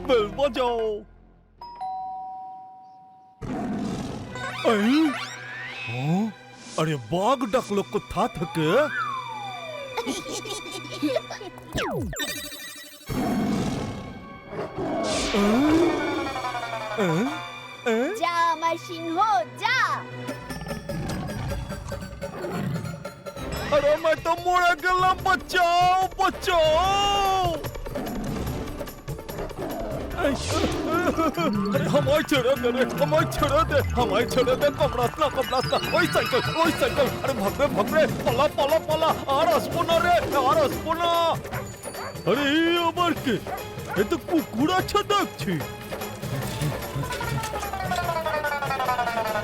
Bell বাজাও। আরে বাঘ ডাকলো কোথা থেকে? যা আমার সিংহ যা। अरे मैं तो मर गया, बचाओ बचाओ। अरे हमारे छेड़ा दे रे, हमारे छेड़ा दे, हमारे छेड़ा दे। कमरास्ता कमरास्ता, ओए साइकिल, अरे भाग रे, पला पला पला। आरस पुना रे, आरस पुना। अरे ये अमर के, ये तो कुकुड़ा छदक छी।